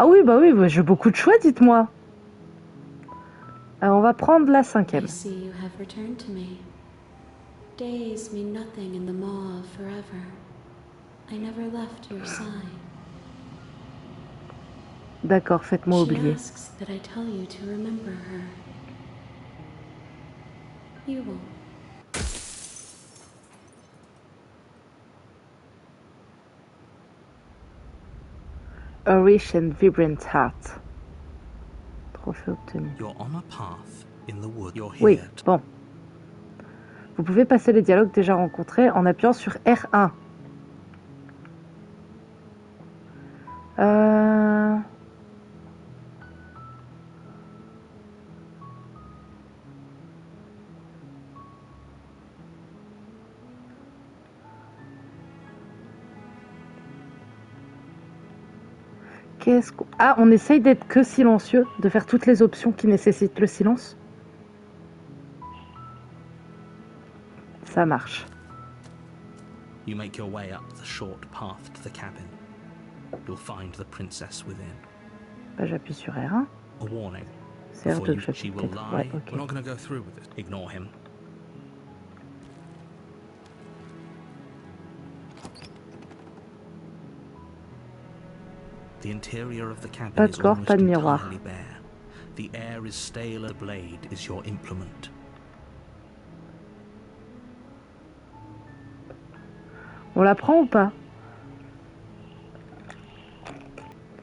Ah oui, bah j'ai beaucoup de choix, dites-moi. On va prendre la 5e. I see you have returned to me. Days mean nothing in the maw of forever. I never left your side. D'accord, faites-moi She oublier. asks that I tell you to remember her. You won't. A rich and vibrant heart. Trophée obtenu. You're on a path in the wood. You're Oui, here. bon. Vous pouvez passer les dialogues déjà rencontrés en appuyant sur R1. Qu'est-ce qu'on... Ah, on essaye d'être que silencieux, de faire toutes les options qui nécessitent le silence. Ça marche. You make your way up the short path to the cabin. You'll find the princess within. Bah, j'appuie sur R1. A warning. C'est R2 que She j'appuie will peut-être. lie. Ouais, ok. We're not going to go through with it. Ignore him. The interior of the cabin Pas de is corps, almost pas de miroir. entirely bare. The air is stale. The blade is your implement. On la prend ou pas?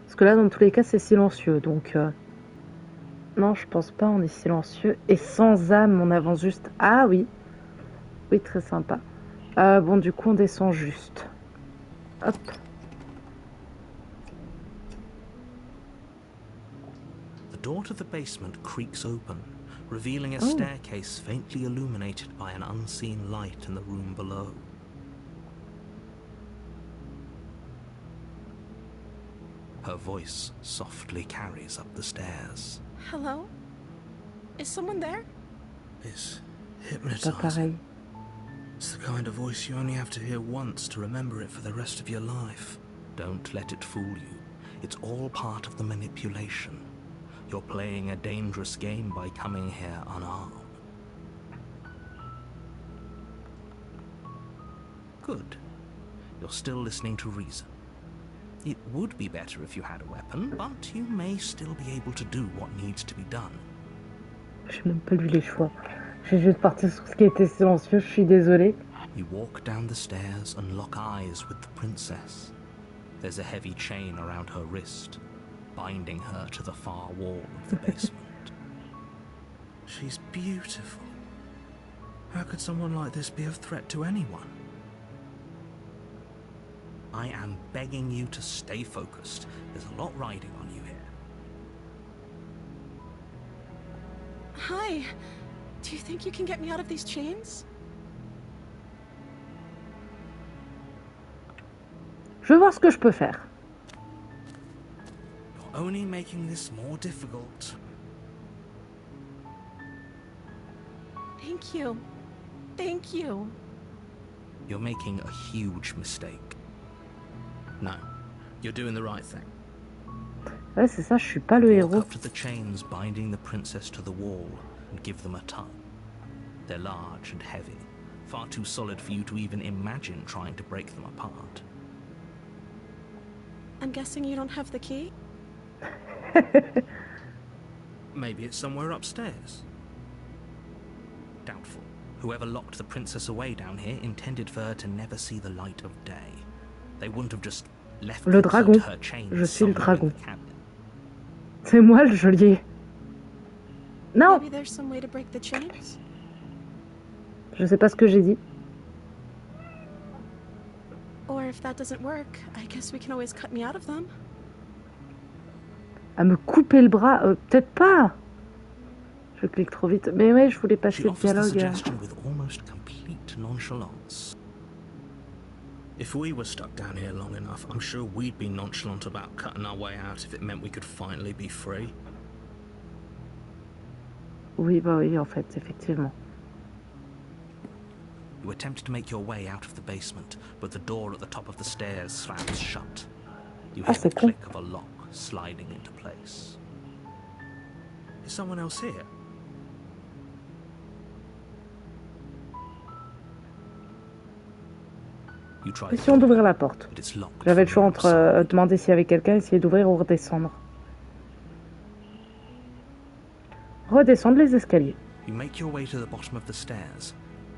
Parce que là, dans tous les cas, c'est silencieux. Donc, non, je pense pas. On est silencieux. Et sans âme, on avance juste. Ah oui. Oui, très sympa. Bon, du coup, on descend juste. Hop. The door to the basement creaks open, revealing a staircase faintly illuminated by an unseen light in the room below. Her voice softly carries up the stairs. Hello? Is someone there? It's Pas hypnotizing. pareil. It's the kind of voice you only have to hear once to remember it for the rest of your life. Don't let it fool you. It's all part of the manipulation. You're playing a dangerous game by coming here unarmed. Good. You're still listening to reason. It would be better if you had a weapon, but you may still be able to do what needs to be done. J'ai même pas lu les choix. J'ai juste parti sur ce qui était silencieux, je suis désolée. You walk down the stairs and lock eyes with the princess. There's a heavy chain around her wrist, binding her to the far wall of the basement. She's beautiful. How could someone like this be of threat to anyone? I am begging you to stay focused. There's a lot riding on you here. Hi. Do you think you can get me out of these chains? Je vais voir ce que je peux faire. You're only making this more difficult. Thank you. Thank you. You're making a huge mistake. No, you're doing the right thing. Ouais, c'est ça, je suis pas le Walk héros. up to the chains binding the princess to the wall and give them a tug. They're large and heavy, far too solid for you to even imagine trying to break them apart. I'm guessing you don't have the key? Maybe it's somewhere upstairs. Doubtful. Whoever locked the princess away down here intended for her to never see the light of day. They wouldn't have just left Le dragon. her chains Je suis le somewhere in dragon. the cabin. C'est moi le geôlier. Non, Maybe there's some way to break the chains? je sais pas ce que j'ai dit. Or if that doesn't work, I guess we can always cut me out of them. À me couper le bras, peut-être pas. Je clique trop vite. Mais ouais, je voulais She passer le offers the dialogue. suggestion with almost complete nonchalance. If we were stuck down here long enough, I'm sure we'd be nonchalant about cutting our way out if it meant we could finally be free. Oui, bah oui, en fait, effectivement. You attempted to make your way out of the basement, but the door at the top of the stairs slams shut. You hear the c'est con. click of a lock sliding into place. Is someone else here? You try the Essayons door, d'ouvrir la porte. but it's locked J'avais le from choix the entre outside. demander s'il y avait quelqu'un, essayer d'ouvrir ou redescendre. Redescendre les escaliers. You make your way to the bottom of the stairs.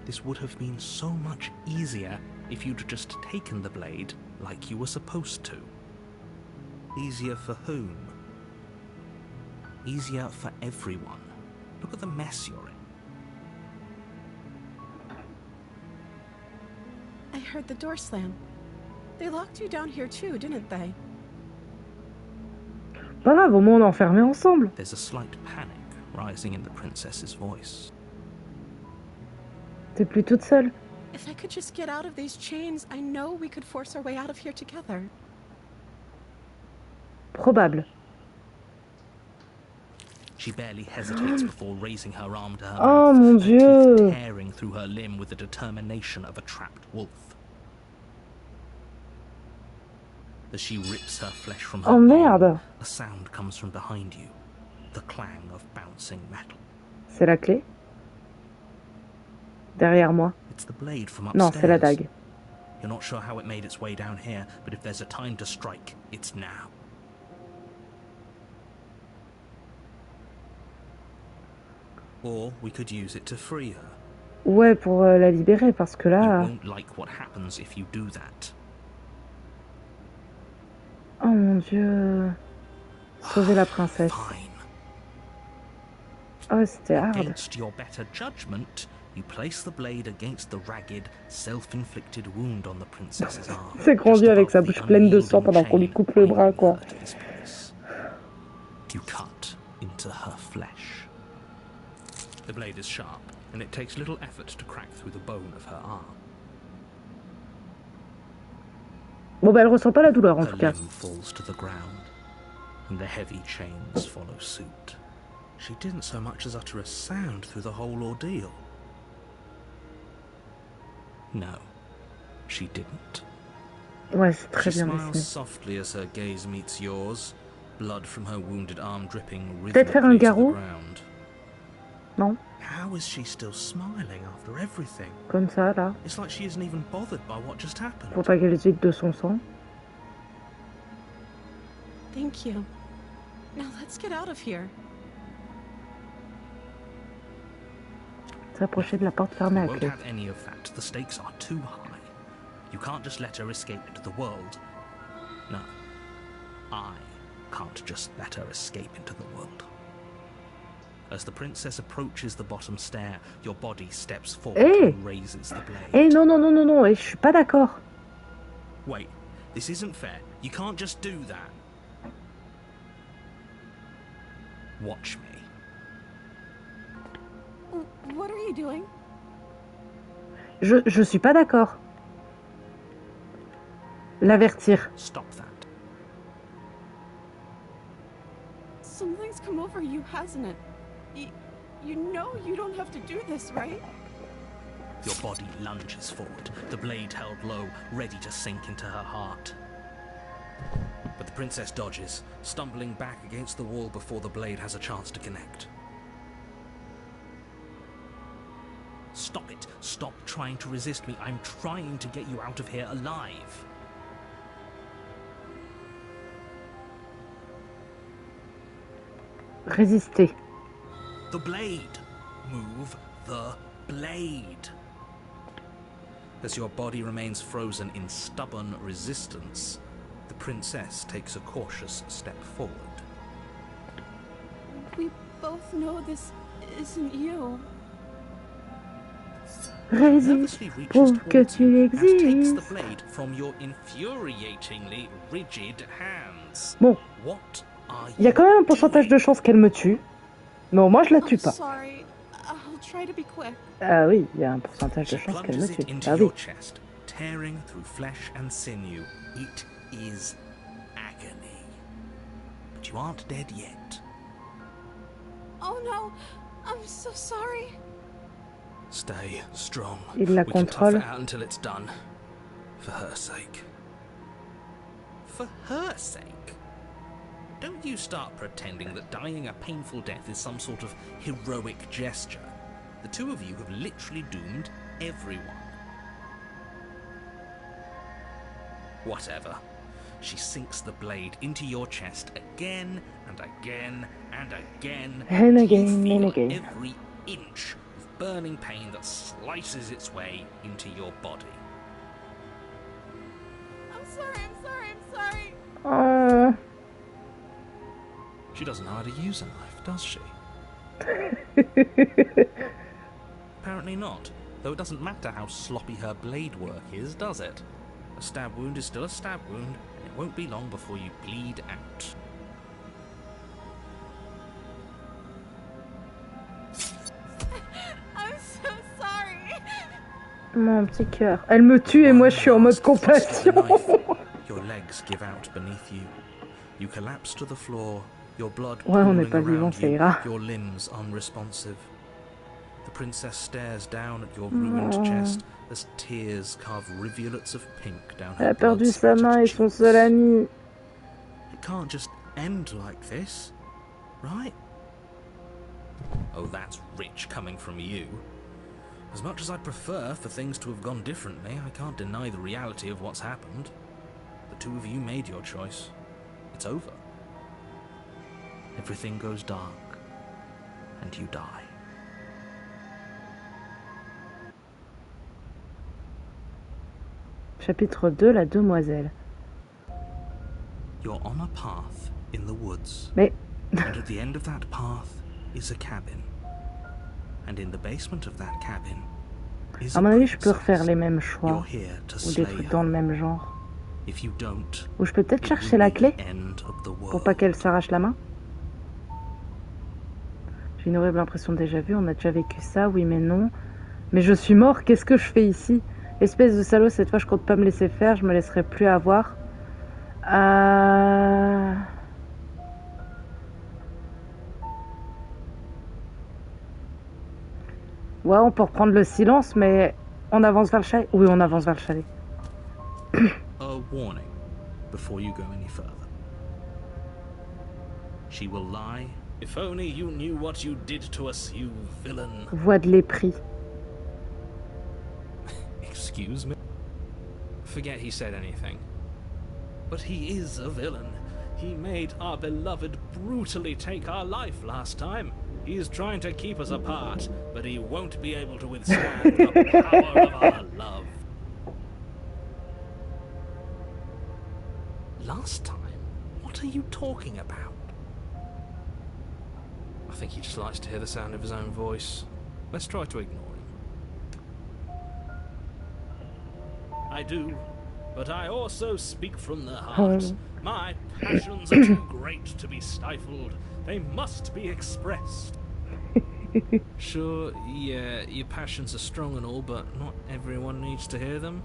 This would have been so much easier if you'd just taken the blade like you were supposed to. Easier for whom? Easier for everyone. Look at the mess you're in. I heard the door slam. They locked you down here too, didn't they? Pas grave, au moins on est enfermés ensemble. There's a slight panic rising in the princess's voice. T'es plus toute seule. If I could just get out of these chains, I know we could force our way out of here together. Probable. She barely hesitates before raising her arm to her Oh mouth, mon her teeth Dieu. tearing through her limb with the determination of a trapped wolf. As she rips her flesh from her Oh bone, merde. a sound comes from behind you, the clang of bouncing metal. C'est la clé. Derrière moi. It's the blade from Non, upstairs. c'est la dague. You're not sure how it made its way down here, but if there's a time to strike, it's now. Or we could use it to free her. Ouais, pour la libérer, parce que You là... won't like what happens if you do that. Oh mon Dieu. Sauver la princesse. Fine. Oh, c'était hard. Against your better judgment, you place the blade against the ragged, self-inflicted wound on the princess's arm. C'est grandiose just avec sa above bouche the pleine de sang unyielding pendant qu'on lui chain coupe le bras, binding quoi. her to this place. You cut into her flesh. The blade is sharp, and it takes little effort to crack through the bone of her arm. Bon, bah elle ressent pas la douleur en Her tout cas. limb falls to the ground, and the heavy chains follow suit. She didn't so much as utter a sound through the whole ordeal. No, she didn't. Ouais, c'est très She bien smiles dessiné. softly as her gaze meets yours, blood from her wounded arm dripping Peut-être faire un rhythmically to the garrot? ground. Non, How is she still smiling after everything? comme ça, là. It's like she isn't even bothered by what just happened. Pour pas qu'elle hésite de son sang. Thank you. Now let's get out of here. S'approcher de la porte fermée You à won't clé. have any of that. The stakes are too high. You can't just let her escape into the world. No, I can't just let her escape into the world. As the princess approaches the bottom stair, your body steps forward Hey! and raises the blade. Eh non, non, non, non, non, je suis pas d'accord. Wait, this isn't fair. You can't just do that. Watch me. What are you doing? Je suis pas d'accord. L'avertir. Stop that. Something's come over you, hasn't it? You know you don't have to do this, right? Your body lunges forward, the blade held low, ready to sink into her heart. But the princess dodges, stumbling back against the wall before the blade has a chance to connect. Stop it. Stop trying to resist me. I'm trying to get you out of here alive. Résister. The blade. Move the blade. As your body remains frozen in stubborn resistance, the princess takes a cautious step forward. We both know this isn't you. Résiste Nervously reaches pour que towards you tu and takes the existes. blade from your infuriatingly rigid hands. Bon, What are il y a you quand même un pourcentage de chance qu'elle me tue. Mais au moins je la tue I'm pas. sorry. I'll try to be quick. Ah oui, il y a un pourcentage de She chance qu'elle me plunges tue. it into Ah oui. your chest, tearing through flesh and sinew. It is agony. But you aren't dead yet. Oh no, I'm so sorry. Stay strong. Il la We can tough contrôle. it out until it's done. For her sake. For her sake? don't you start pretending that dying a painful death is some sort of heroic gesture. The two of you have literally doomed everyone. Whatever. She sinks the blade into your chest again and again and again. And till again you and feel again. every inch of burning pain that slices its way into your body. I'm sorry, I'm sorry, I'm sorry. Oh. She doesn't know how to use a knife, does she? Apparently not, though it doesn't matter how sloppy her blade work is, does it? A stab wound is still a stab wound, and it won't be long before you bleed out. I'm so sorry. Mon petit cœur. Elle me tue et moi je suis en mode compassion. Your legs give out beneath you. You collapse to the floor, your blood Ouais, on n'est pooling pas vivant, around ça you, ira. your limbs unresponsive. The princess stares down at your ruined chest as tears carve rivulets of pink down Elle her a perdu sa blood-splattered main et son cheeks. seul ami. It can't just end like this, right? Oh, that's rich coming from you. As much as I'd prefer for things to have gone differently, I can't deny the reality of what's happened. The two of you made your choice. It's over. Everything goes dark, and you die. Chapitre 2, la demoiselle. You're on a path in the woods, Mais and at the end of that path is a cabin. And in the basement of that cabin is à a mon avis, je peux princess. refaire les mêmes choix. You're here to Ou des slay trucs dans le her. même genre. If you don't, Ou je peux peut-être it chercher will la be clé the end of the pour pas qu'elle world. s'arrache la main. J'ai une horrible impression de déjà vu, on a déjà vécu ça, oui mais non. Mais je suis mort, qu'est-ce que je fais ici? Espèce de salaud, cette fois je compte pas me laisser faire, je me laisserai plus avoir. Ouais, on peut reprendre le silence, mais on avance vers le chalet. Oui, on avance vers le chalet. A warning before you go any further. She will lie. If only you knew what you did to us, you villain. Voix de l'épris. Excuse me? Forget he said anything. But he is a villain. He made our beloved brutally take our life last time. He is trying to keep us apart, but he won't be able to withstand the power of our love. Last time? What are you talking about? I think he just likes to hear the sound of his own voice. Let's try to ignore him. I do, but I also speak from the heart. My passions are too great to be stifled. They must be expressed. Sure, yeah, your passions are strong and all, but not everyone needs to hear them.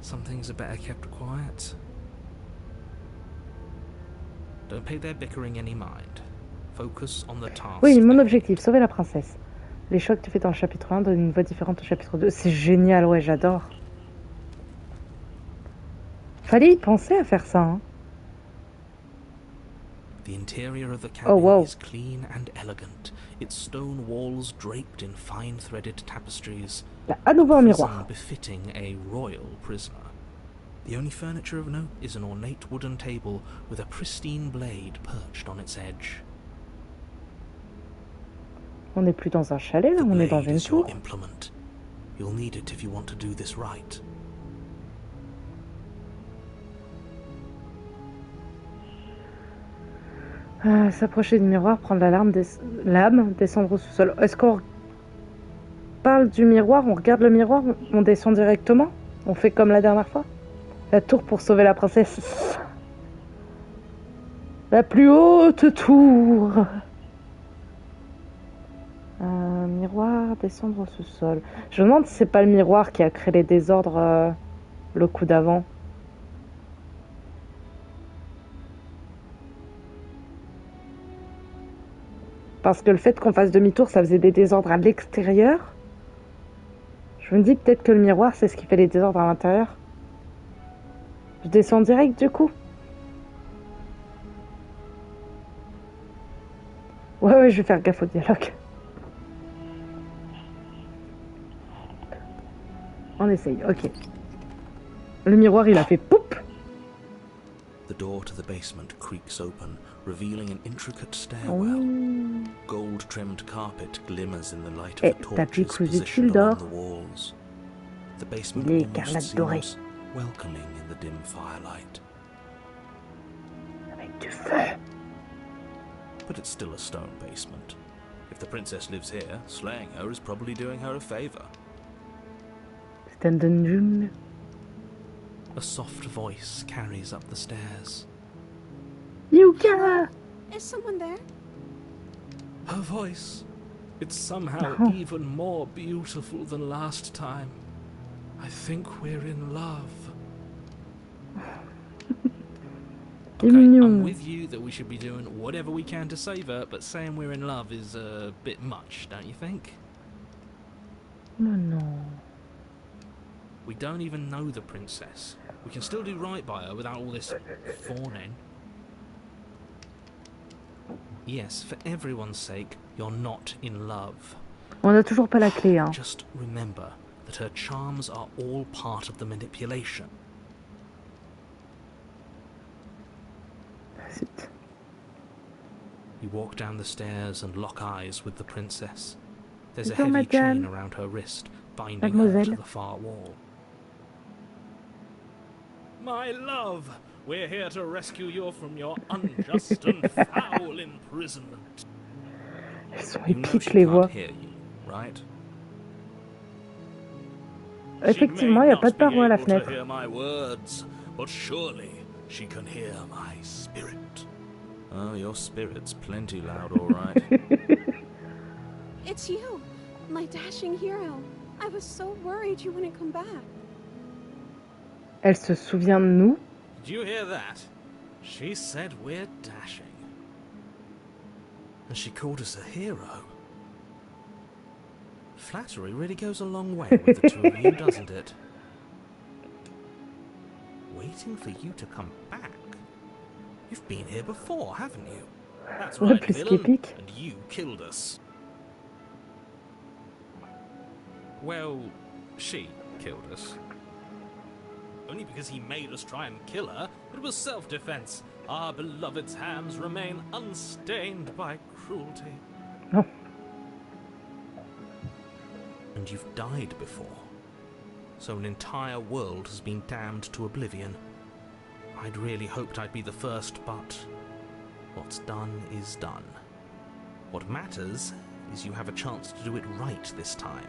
Some things are better kept quiet. Don't pay their bickering any mind. Focus on the task. Oui, mon objectif, sauver la princesse. Les choix que tu fais dans le chapitre 1 donnent une voix différente au chapitre 2. C'est génial, ouais, j'adore. Fallait y penser à faire ça, hein. The interior of the cabin Oh, wow. is clean and elegant, its stone walls draped in fine threaded tapestries. Là, à nouveau un Prison miroir. befitting a royal prisoner. The only furniture of note is an ornate wooden table with a pristine blade perched on its edge. On n'est plus dans un chalet, là, The on est dans blade une is your tour. implement. You'll need it if you want to do this right. S'approcher du miroir, prendre l'âme, descendre au sous-sol. Est-ce qu'on parle du miroir, on regarde le miroir, on descend directement? On fait comme la dernière fois? La tour pour sauver la princesse. La plus haute tour. Miroir, descendre au sous-sol. Je me demande si c'est pas le miroir qui a créé les désordres le coup d'avant. Parce que le fait qu'on fasse demi-tour, ça faisait des désordres à l'extérieur. Je me dis peut-être que le miroir, c'est ce qui fait les désordres à l'intérieur. Je descends direct du coup. Ouais, je vais faire gaffe au dialogue. On essaye, ok. Le miroir, il a fait poup. The door to the basement creaks open, revealing an intricate stairwell. Oh. Gold-trimmed carpet glimmers in the light Eh, of the tapis torches cousu de fil positioned along d'or. the walls. The basement Il est almost écarlate doré. seems welcoming in the dim firelight. Avec du feu. But it's still a stone basement. If the princess lives here, slaying her is probably doing her a favor. C'est un dungeon. A soft voice carries up the stairs. Yuka! Is someone there? Her voice. It's somehow Oh. even more beautiful than last time. I think we're in love. C'est Okay, I'm mignon. with you that we should be doing whatever we can to save her, but saying we're in love is a bit much, don't you think? Non. We don't even know the princess. We can still do right by her without all this fawning. Yes, for everyone's sake, you're not in love. On n'a toujours pas la clé, hein. Just remember that her charms are all part of the manipulation. Zut. You walk down the stairs and lock eyes with the princess. There's a Bonjour, heavy chain madame. around her wrist, binding her Mademoiselle. to the far wall. My love, we're here to rescue you from your unjust and foul imprisonment. Elles sont You know épiques, she les can't voix. hear you, right? Effectivement, il n'y a pas de paroi à la She may not fenêtre. be able to hear my words, but surely she can hear my spirit. Oh, your spirit's plenty loud, all right. It's you, my dashing hero. I was so worried you wouldn't come back. Elle se souvient de nous. Did you hear that? She said we're dashing. And she called us a hero. Flattery really goes a long way with the two of you, doesn't it? Waiting for you to come back? You've been here before, haven't you? That's Ouais, right, plus villain. qu'épique. And you killed us. Well, she killed us. Only because he made us try and kill her. It was self-defense. Our beloved's hands remain unstained by cruelty. Non. And you've died before. So an entire world has been damned to oblivion. I'd really hoped I'd be the first, but what's done is done. What matters is you have a chance to do it right this time.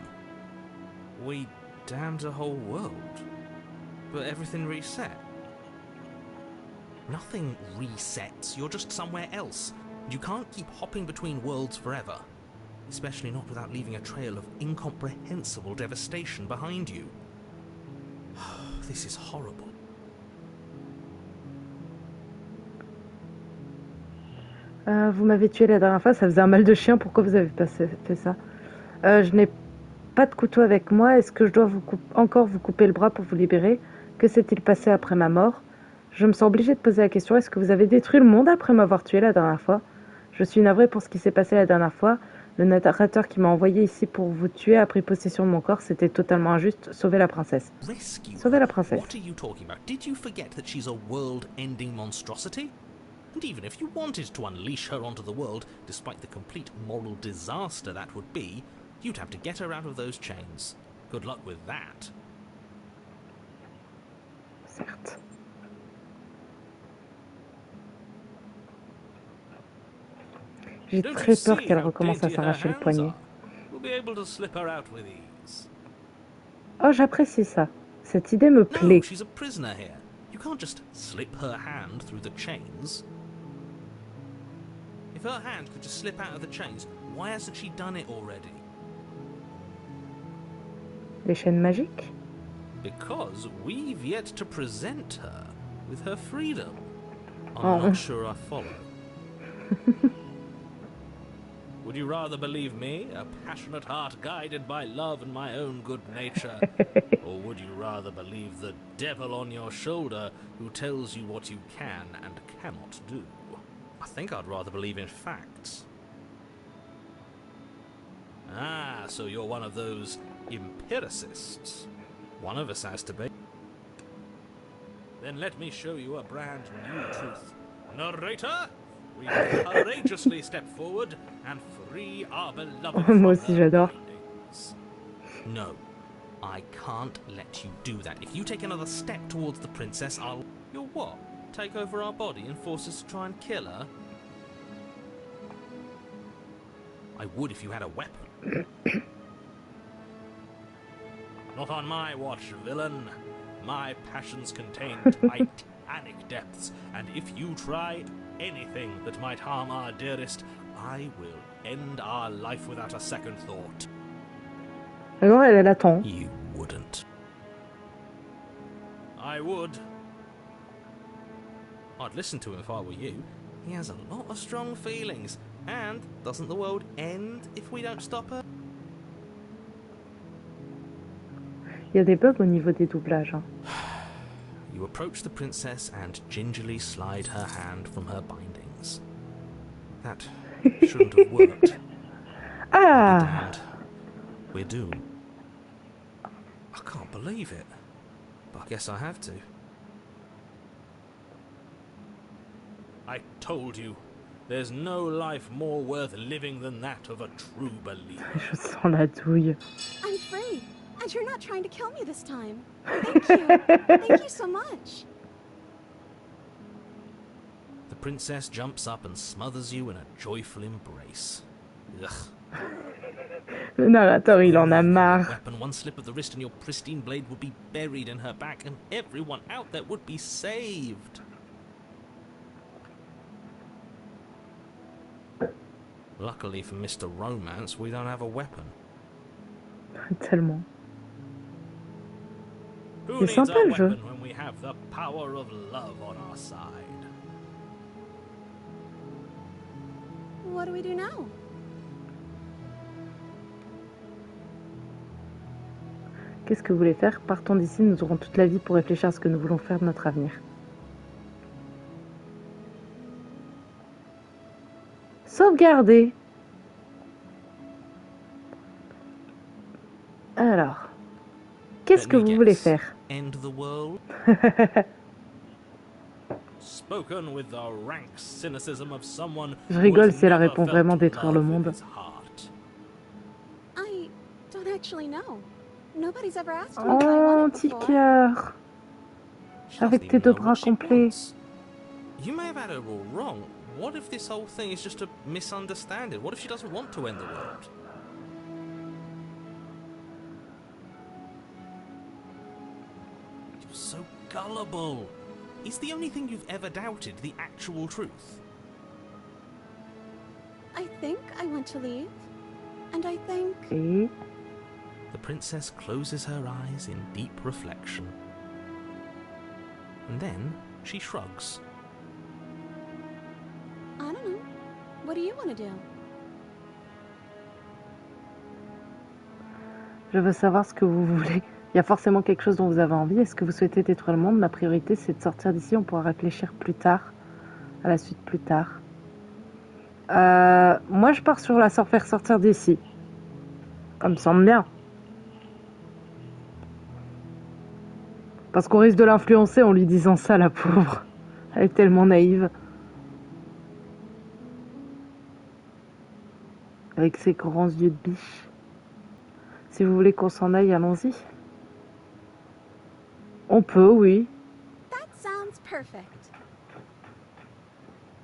We damned a whole world. But everything reset. Nothing resets, you're just somewhere else. You can't keep hopping between worlds forever. Especially not without leaving a trail of incomprehensible devastation behind you. This is horrible. Vous m'avez tué la dernière fois, ça faisait un mal de chien, pourquoi vous avez pas fait ça? Je n'ai pas de couteau avec moi, est-ce que je dois encore vous couper le bras pour vous libérer? Que s'est-il passé après ma mort? Je me sens obligée de poser la question, est-ce que vous avez détruit le monde après m'avoir tué la dernière fois? Je suis navrée pour ce qui s'est passé la dernière fois. Le narrateur qui m'a envoyé ici pour vous tuer a pris possession de mon corps, c'était totalement injuste. Sauvez la princesse. Rescue Sauvez her? la princesse. What are you talking about? Did you forget that she's a world-ending monstrosity? And even if you wanted to unleash her onto the world, despite the complete moral disaster that would be, you'd have to get her out of those chains. Good luck with that. Certes. J'ai Don't très you peur see qu'elle how recommence à dainty her s'arracher le hands poignet. are? We'll be able to slip her out with ease. Oh, j'apprécie ça. Cette idée me No, plaît. she's a prisoner here. You can't just slip her hand through the chains. If her hand could just slip out of the chains, why hasn't she done it already? Les chaînes magiques? Because we've yet to present her with her freedom. I'm Oh. not sure I follow. Would you rather believe me, a passionate heart guided by love and my own good nature? Or would you rather believe the devil on your shoulder who tells you what you can and cannot do? I think I'd rather believe in facts. Ah, so you're one of those empiricists. One of us has to be. Then let me show you a brand new truth. Narrator, we courageously step forward and free our beloved from Moi aussi, her j'adore. bindings. No, I can't let you do that. If you take another step towards the princess, I'll... You'll what? Take over our body and force us to try and kill her? I would if you had a weapon. Not on my watch, villain. My passions contain titanic depths, and if you try anything that might harm our dearest, I will end our life without a second thought. Alors elle attend. You wouldn't. I would. I'd listen to him if I were you. He has a lot of strong feelings. And doesn't the world end if we don't stop her? Il y a des bugs au niveau des doublages. Hein. You approach the princess and gingerly slide her hand from her bindings. That shouldn't have worked. Ah! Damned. We're doomed. I can't believe it. But I guess I have to. I told you. There's no life more worth living than that of a true believer. Je sens la douille. I'm free, and you're not trying to kill me this time. Thank you. Thank you so much. The princess jumps up and smothers you in a joyful embrace. Ugh. Le narrateur, il en a marre. Weapon, one slip of the wrist and your pristine blade would be buried in her back, and everyone out there would be saved. Luckily for Mr. Romance, we don't have a weapon. Tellement. Who C'est needs sympa a le jeu. weapon when we have the power of love on our side? What do we do now? Qu'est-ce que vous voulez faire? Partons d'ici, nous aurons toute la vie pour réfléchir à ce que nous voulons faire de notre avenir. Sauvegarder. Alors, qu'est-ce que vous voulez faire? End the world? Spoken with the rank cynicism of someone Je rigole who si elle has répond never vraiment felt détruire le love in monde. his heart. I don't actually know. Nobody's ever asked me Oh, what I wanted petit before. cœur. She Avec doesn't tes even deux know bras what she complets. wants. You may have had her all wrong. What if this whole thing is just a misunderstanding? What if she doesn't want to end the world? You're so gullible. Is the only thing you've ever doubted the actual truth? I think I want to leave. And I think... Et The princess closes her eyes in deep reflection. And then she shrugs. I don't know. What do you want to do? je veux savoir ce que vous voulez. Il y a forcément quelque chose dont vous avez envie. Est-ce que vous souhaitez détruire le monde? Ma priorité, c'est de sortir d'ici. On pourra réfléchir plus tard. À la suite plus tard. Moi, je pars sur la faire sortir d'ici. Ça me semble bien. Parce qu'on risque de l'influencer en lui disant ça, la pauvre. Elle est tellement naïve. Avec ses grands yeux de biche. Si vous voulez qu'on s'en aille, allons-y. On peut, oui. That sounds perfect.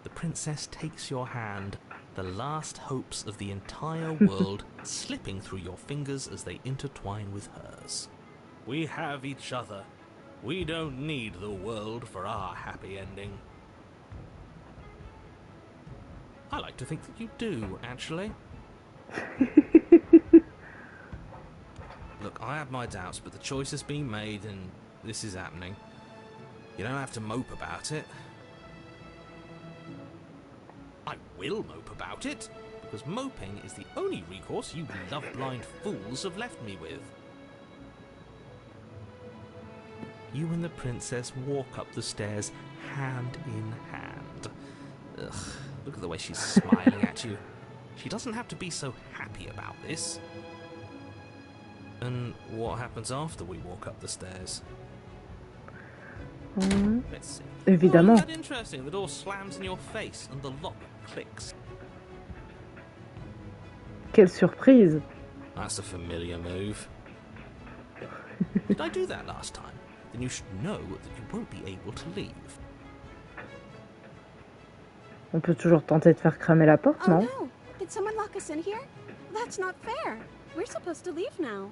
The princess takes your hand, the last hopes of the entire world slipping through your fingers as they intertwine with hers. We have each other. We don't need the world for our happy ending. I like to think that you do, actually. Look, I have my doubts, but the choice has been made and this is happening. You don't have to mope about it. I will mope about it, because moping is the only recourse you love-blind fools have left me with. You and the princess walk up the stairs hand in hand. Ugh, look at the way she's smiling at you. She doesn't have to be so happy about this. And what happens after we walk up the stairs? Let's see. Évidemment. Oh, isn't that interesting? The door slams in your face and the lock clicks. Quelle surprise. That's a familiar move. Did I do that last time? Then you should know that you won't be able to leave. On peut toujours tenter de faire cramer la porte, Oh non? no! Did someone lock us in here? That's not fair. We're supposed to leave now.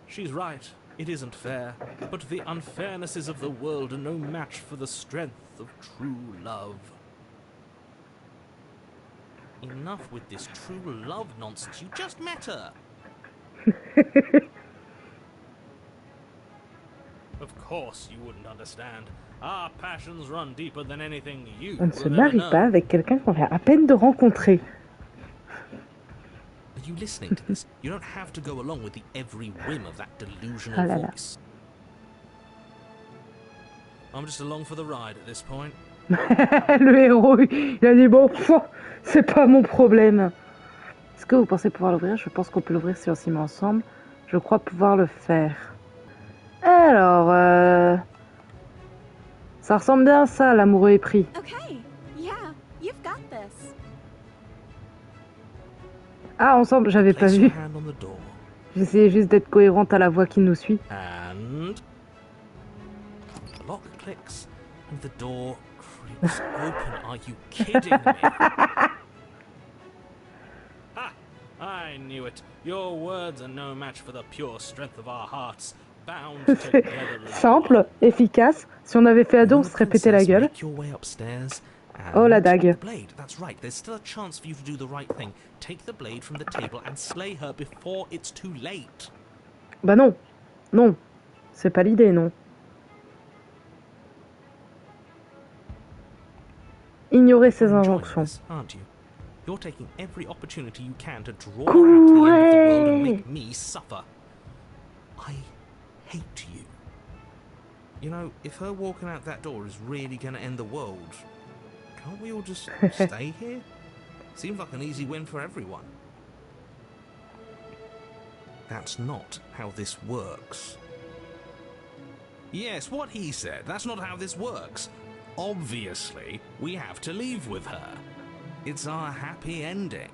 She's right. It isn't fair. But the unfairnesses of the world are no match for the strength of true love. Enough with this true love nonsense. You just met her. Of course you wouldn't understand. Our passions run deeper than anything you On ne se will ever marie know. pas avec quelqu'un qu'on vient à peine de rencontrer. Are you listening to this? You don't have to go along with the every whim of that delusional Ah là là. voice. I'm just along for the ride at this point. Le héros, il a dit bon, pfff, c'est pas mon problème. Est-ce que vous pensez pouvoir l'ouvrir? Je pense qu'on peut l'ouvrir si on s'y met ensemble. Je crois pouvoir le faire. Alors, ça ressemble bien à ça, l'amoureux est pris. Okay, yeah, you've got this. Ah, ensemble, j'avais pas Place vu. your hand on the door. J'essayais juste d'être cohérente à la voix qui nous suit. And the lock clicks and the door creaks open. Are you kidding me? Ha! I knew it. Your words are no match for the pure strength of our hearts, bound C'est together. as simple, one. efficace. Si on avait fait à deux, on You se and the serait pété la princess gueule. make your way upstairs and Oh, la dague. the blade. That's right. There's still a chance for you to do the right thing. Take the blade from the table and slay her before it's too late. Bah non, non. C'est pas l'idée, non. Ignorer ses You're enjoying injonctions. this, aren't you? You're taking every opportunity you can to draw her out to the end of the world and make me suffer. I hate you. You know, if her walking out that door is really going to end the world, can't we all just stay here? Seems like an easy win for everyone. That's not how this works. Yes, what he said. That's not how this works. Obviously, we have to leave with her. It's our happy ending.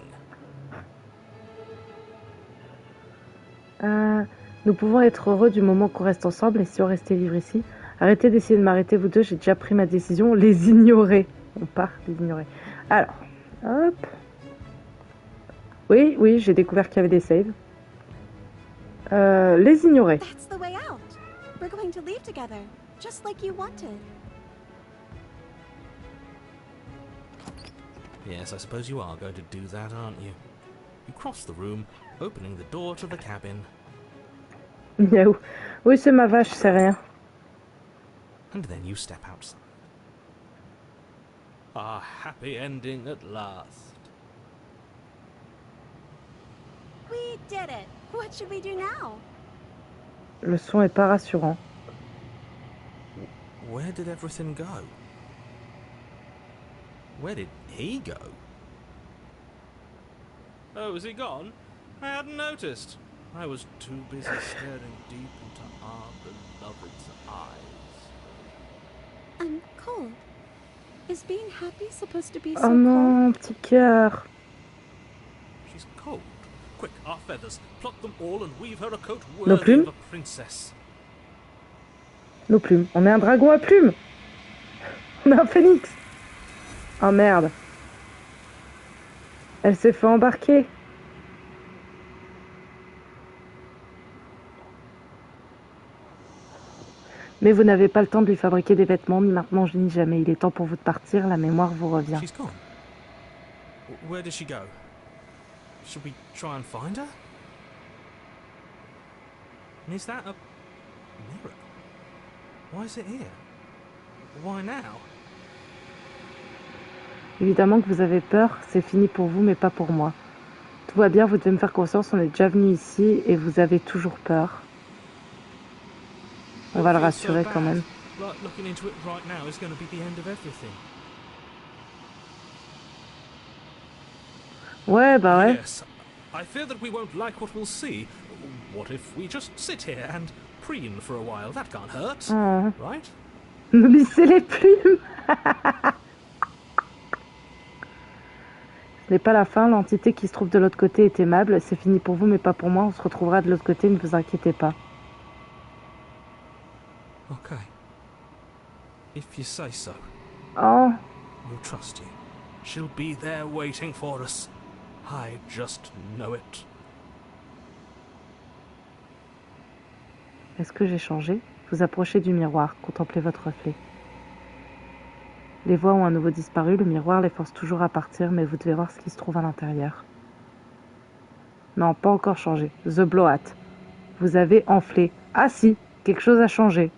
Nous pouvons être heureux du moment qu'on reste ensemble et si on restait libre ici. Arrêtez d'essayer de m'arrêter, vous deux, j'ai déjà pris ma décision. Les ignorer. On part, les ignorer. Alors, hop. Oui, oui, j'ai découvert qu'il y avait des saves. Les ignorer. That's the way out. We're going to leave together, just like you wanted. Yes, I suppose you are going to do that, aren't you? You cross the room, opening the door to the cabin. Miaou. Oui, c'est ma vache, c'est rien. And then you step outside. Our happy ending at last. We did it. What should we do now? Le son est pas rassurant. Where did everything go? Where did he go? Oh, is he gone? I hadn't noticed. I was too busy staring deep into our beloved's eyes. I'm cold. Is being happy supposed to be so Oh non, petit cœur. She's cold. Quick, our feathers. Pluck them all and weave her a coat Nos worthy plumes? of a princess. Nos plumes. On est un dragon à plumes. On est un phénix. Oh merde. Elle s'est fait embarquer. Mais vous n'avez pas le temps de lui fabriquer des vêtements, ni maintenant ni jamais. Il est temps pour vous de partir, la mémoire vous revient. She's gone. Where did she go? Should we try and find her? And is that a mirror? Why is it here? Why now? Évidemment que vous avez peur, c'est fini pour vous, mais pas pour moi. Tout va bien, vous devez me faire confiance, on est déjà venu ici et vous avez toujours peur. On va le rassurer quand même. Like looking into it right now is going to be the end of everything. Ouais, bah ouais. Yes, I fear that we won't like what we'll see. What if we just sit here and preen for a while? That can't hurt, Oh. right? Me lisser les plumes. Ce n'est pas la fin, l'entité qui se trouve de l'autre côté est aimable. C'est fini pour vous, mais pas pour moi. On se retrouvera de l'autre côté, ne vous inquiétez pas. Okay. If you say so. Oh, We'll trust you. She'll be there waiting for us. I just know it. est-ce que j'ai changé? Vous approchez du miroir, contemplez votre reflet. Les voix ont à nouveau disparu, le miroir les force toujours à partir, mais vous devez voir ce qui se trouve à l'intérieur. Non, pas encore changé. The Bloat. Vous avez enflé. Ah si, quelque chose a changé.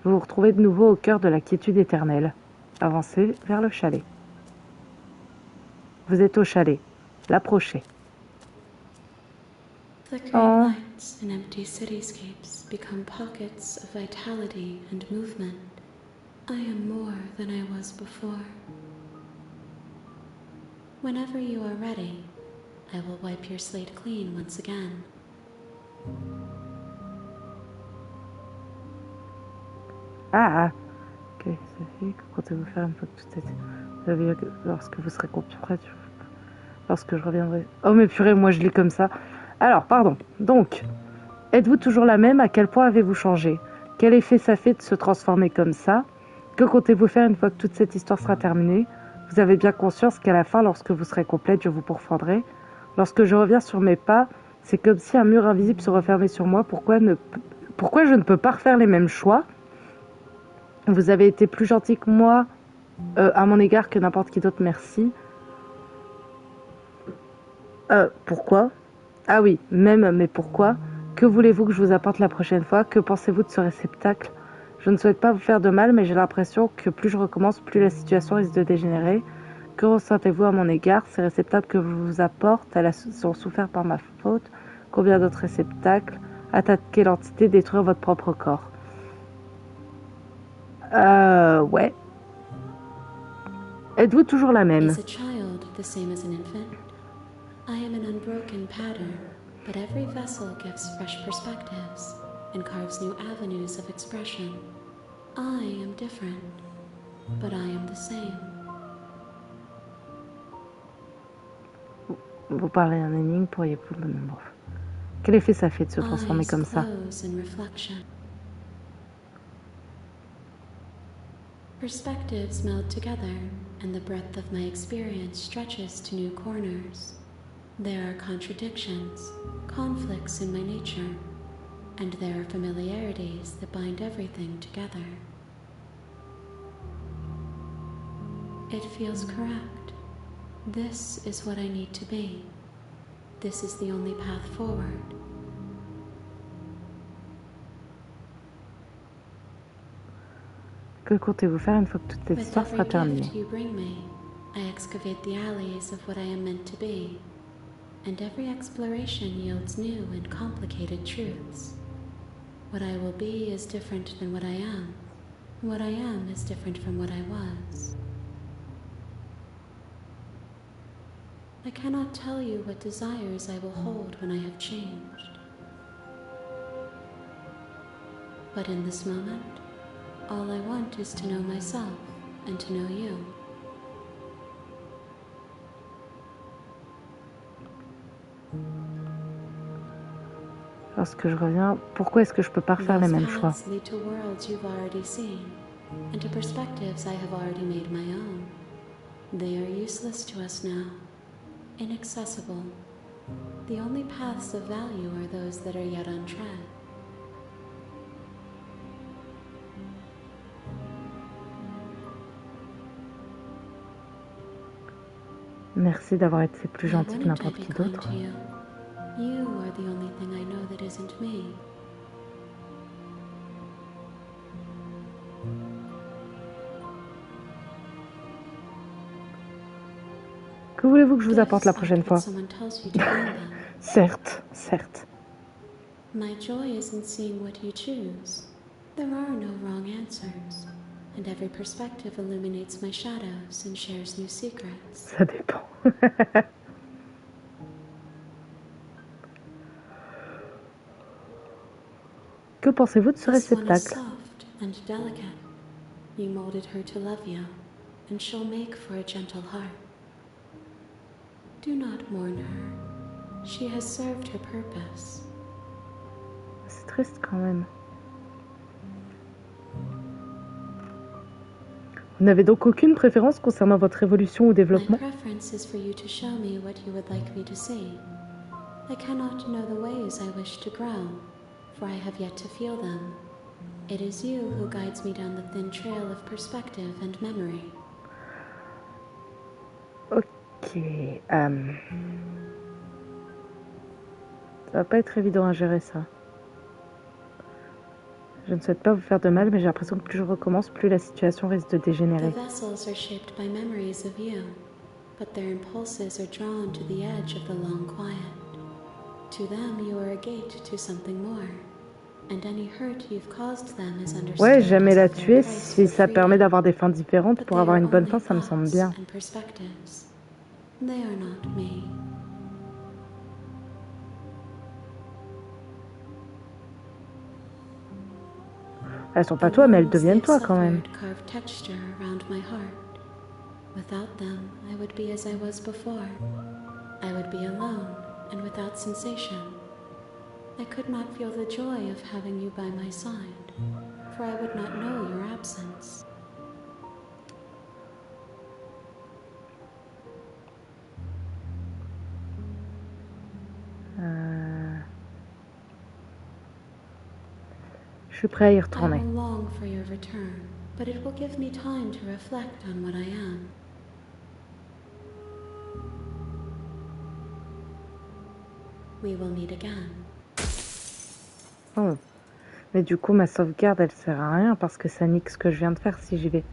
Vous vous retrouvez de nouveau au cœur de la quiétude éternelle. Avancez vers le chalet. Vous êtes au chalet. L'approchez. Flickering Oh. lights in empty cityscapes become pockets of vitality and movement. I am more than I was before. Whenever you are ready, I will wipe your slate clean once again. Ah, ok, ça fait que comptez-vous faire une fois que tout est... Vous avez... Lorsque vous serez prêt, lorsque je reviendrai... Oh mais purée, moi je lis comme ça. Alors, pardon. Donc, êtes-vous toujours la même? À quel point avez-vous changé? Quel effet ça fait de se transformer comme ça? Que comptez-vous faire une fois que toute cette histoire sera terminée? Vous avez bien conscience qu'à la fin, lorsque vous serez complète, je vous pourfendrai. Lorsque je reviens sur mes pas, c'est comme si un mur invisible se refermait sur moi. Pourquoi je ne peux pas refaire les mêmes choix? Vous avez été plus gentil que moi à mon égard que n'importe qui d'autre, merci. Pourquoi? Ah oui, même, mais pourquoi? Que voulez-vous que je vous apporte la prochaine fois? Que pensez-vous de ce réceptacle? Je ne souhaite pas vous faire de mal, mais j'ai l'impression que plus je recommence, plus la situation risque de dégénérer. Que ressentez-vous à mon égard? Ces réceptacles que je vous apporte, elles sont souffert par ma faute. Combien d'autres réceptacles? Attaquer l'entité, détruire votre propre corps. Ouais. Êtes-vous toujours la même? Is a child the same as an infant? I am an unbroken pattern, but every vessel gives fresh perspectives and carves new avenues of expression. I am different, but I am the same. Vous parlez un énigme, pourriez-vous me... Bref. Quel effet ça fait de se transformer Eyes comme ça? close in reflection. Perspectives meld together, and the breadth of my experience stretches to new corners. There are contradictions, conflicts in my nature, and there are familiarities that bind everything together. It feels correct. This is what I need to be. This is the only path forward. Que comptez-vous faire une fois que toute cette With histoire every sera terminée? gift you bring me, I excavate the alleys of what I am meant to be, and every exploration yields new and complicated truths. What I will be is different than what I am. What I am is different from what I was. I cannot tell you what desires I will hold when I have changed. But in this moment, all I want is to know myself and to know you. Lorsque je reviens, pourquoi est-ce que je peux pas refaire les Those mêmes choix? paths lead to worlds you've already seen, and to perspectives I have already made my own. They are useless to us now, inaccessible. The only paths of value are those that are yet untread. Merci d'avoir été plus Why gentil que wouldn't I n'importe be qui kind d'autre. to you? You are the only thing I know that isn't me. Que voulez-vous que je vous apporte la Gifts prochaine aren't what fois? someone tells you to bring them. Certes, certes. My joy is in seeing what you choose. There are no wrong answers. and every perspective illuminates my shadows and shares new secrets. Ça dépend. Que pensez-vous de ce This one is réceptacle? soft and delicate. You molded her to love you, and she'll make for a gentle heart. Do not mourn her. She has served her purpose. C'est triste quand même. Vous n'avez donc aucune préférence concernant votre évolution ou My développement? preference is for you to show me what you would like me to see. I cannot know the ways I wish to grow, for I have yet to feel them. It is you who guides me down the thin trail of perspective and memory. Ok. Ça va pas être évident à gérer ça. Je ne souhaite pas vous faire de mal, mais j'ai l'impression que plus je recommence, plus la situation risque de The dégénérer. vessels are shaped by memories of you, but their impulses are drawn to the edge of the long quiet. To them, you are a gate to something more, and any hurt you've caused them is understood. Ouais, jamais as la a fair tuer. price Si for ça permet freedom. d'avoir des fins différentes But pour they avoir are une bonne only fin, ça me semble thoughts bien. and perspectives. They are not me. Elles sont pas The toi, mais elles wounds deviennent they've toi quand même. suffered carve texture around my heart. Without them, I would be as I was before. I would be alone and without sensation. I could not feel the joy of having you by my side, for I would not know your absence. Je suis prêt à y I retourner. will long for your return, but it will give me time to reflect on what I am. We will meet again. Oh. Mais du coup, ma sauvegarde, elle sert à rien parce que ça nique ce que je viens de faire si j'y vais.